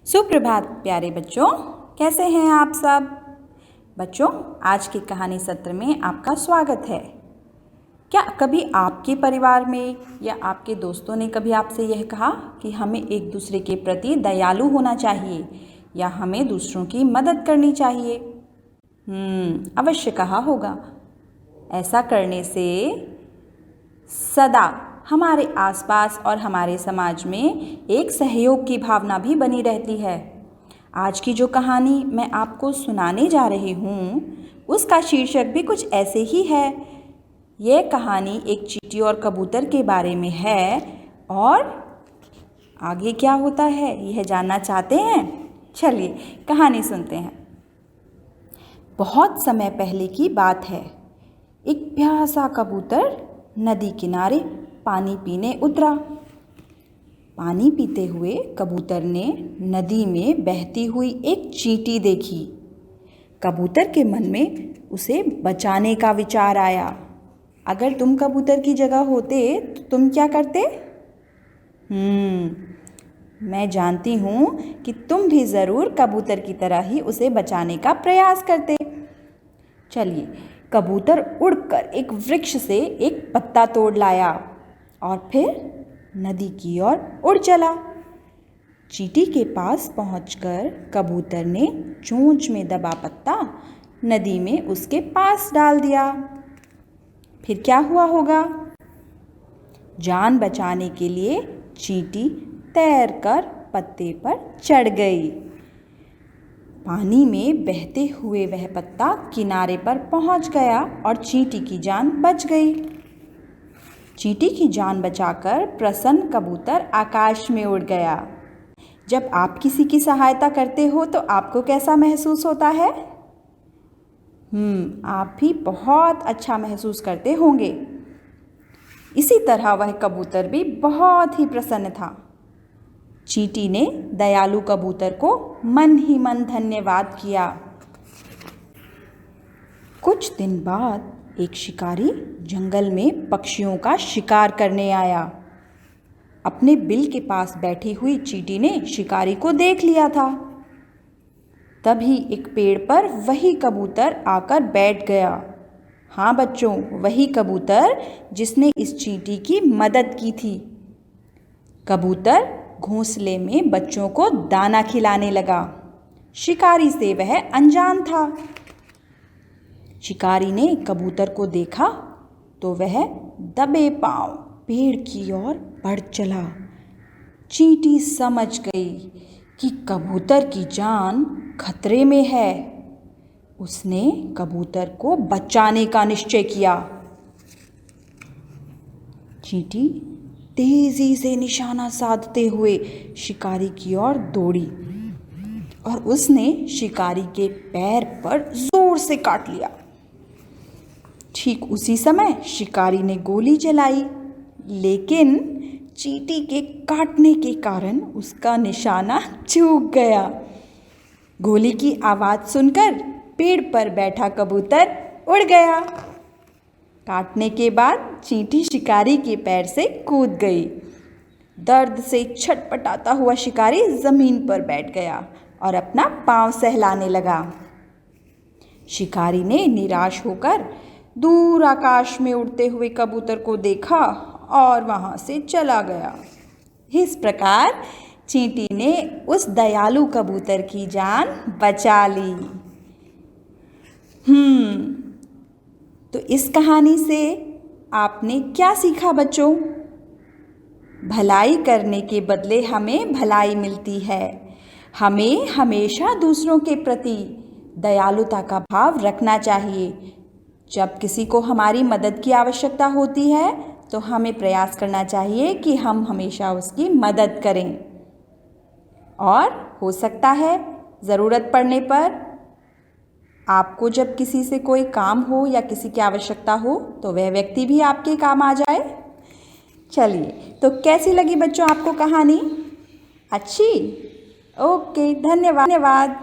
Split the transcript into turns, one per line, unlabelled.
सुप्रभात प्यारे बच्चों, कैसे हैं आप सब। बच्चों, आज के कहानी सत्र में आपका स्वागत है। क्या कभी आपके परिवार में या आपके दोस्तों ने कभी आपसे यह कहा कि हमें एक दूसरे के प्रति दयालु होना चाहिए या हमें दूसरों की मदद करनी चाहिए? अवश्य कहा होगा। ऐसा करने से सदा हमारे आसपास और हमारे समाज में एक सहयोग की भावना भी बनी रहती है। आज की जो कहानी मैं आपको सुनाने जा रही हूँ उसका शीर्षक भी कुछ ऐसे ही है। यह कहानी एक चींटी और कबूतर के बारे में है और आगे क्या होता है यह जानना चाहते हैं? चलिए कहानी सुनते हैं। बहुत समय पहले की बात है। एक प्यासा कबूतर नदी किनारे पानी पीने उतरा। पानी पीते हुए कबूतर ने नदी में बहती हुई एक चींटी देखी। कबूतर के मन में उसे बचाने का विचार आया। अगर तुम कबूतर की जगह होते तो तुम क्या करते? मैं जानती हूँ कि तुम भी ज़रूर कबूतर की तरह ही उसे बचाने का प्रयास करते। चलिए, कबूतर उड़कर एक वृक्ष से एक पत्ता तोड़ लाया और फिर नदी की ओर उड़ चला। चींटी के पास पहुंचकर कबूतर ने चोंच में दबा पत्ता नदी में उसके पास डाल दिया। फिर क्या हुआ होगा? जान बचाने के लिए चींटी तैरकर पत्ते पर चढ़ गई। पानी में बहते हुए वह पत्ता किनारे पर पहुंच गया और चींटी की जान बच गई। चींटी की जान बचाकर प्रसन्न कबूतर आकाश में उड़ गया। जब आप किसी की सहायता करते हो तो आपको कैसा महसूस होता है? आप भी बहुत अच्छा महसूस करते होंगे। इसी तरह वह कबूतर भी बहुत ही प्रसन्न था। चींटी ने दयालु कबूतर को मन ही मन धन्यवाद किया। कुछ दिन बाद एक शिकारी जंगल में पक्षियों का शिकार करने आया। अपने बिल के पास बैठी हुई चींटी ने शिकारी को देख लिया था। तभी एक पेड़ पर वही कबूतर आकर बैठ गया। हाँ बच्चों, वही कबूतर जिसने इस चींटी की मदद की थी। कबूतर घोंसले में बच्चों को दाना खिलाने लगा। शिकारी से वह अनजान था। शिकारी ने कबूतर को देखा तो वह दबे पांव पेड़ की ओर बढ़ चला। चींटी समझ गई कि कबूतर की जान खतरे में है। उसने कबूतर को बचाने का निश्चय किया। चींटी तेजी से निशाना साधते हुए शिकारी की ओर दौड़ी और उसने शिकारी के पैर पर जोर से काट लिया। ठीक उसी समय शिकारी ने गोली चलाई, लेकिन चींटी के काटने के कारण उसका निशाना चूक गया। गोली की आवाज़ सुनकर पेड़ पर बैठा कबूतर उड़ गया। काटने के बाद चींटी शिकारी के पैर से कूद गई। दर्द से छटपटाता हुआ शिकारी ज़मीन पर बैठ गया और अपना पाँव सहलाने लगा। शिकारी ने निराश होकर दूर आकाश में उड़ते हुए कबूतर को देखा और वहाँ से चला गया। इस प्रकार चींटी ने उस दयालु कबूतर की जान बचा ली। तो इस कहानी से आपने क्या सीखा बच्चों? भलाई करने के बदले हमें भलाई मिलती है। हमें हमेशा दूसरों के प्रति दयालुता का भाव रखना चाहिए। जब किसी को हमारी मदद की आवश्यकता होती है तो हमें प्रयास करना चाहिए कि हम हमेशा उसकी मदद करें। और हो सकता है ज़रूरत पड़ने पर आपको जब किसी से कोई काम हो या किसी की आवश्यकता हो तो वह व्यक्ति भी आपके काम आ जाए। चलिए, तो कैसी लगी बच्चों आपको कहानी? अच्छी? ओके, धन्यवाद।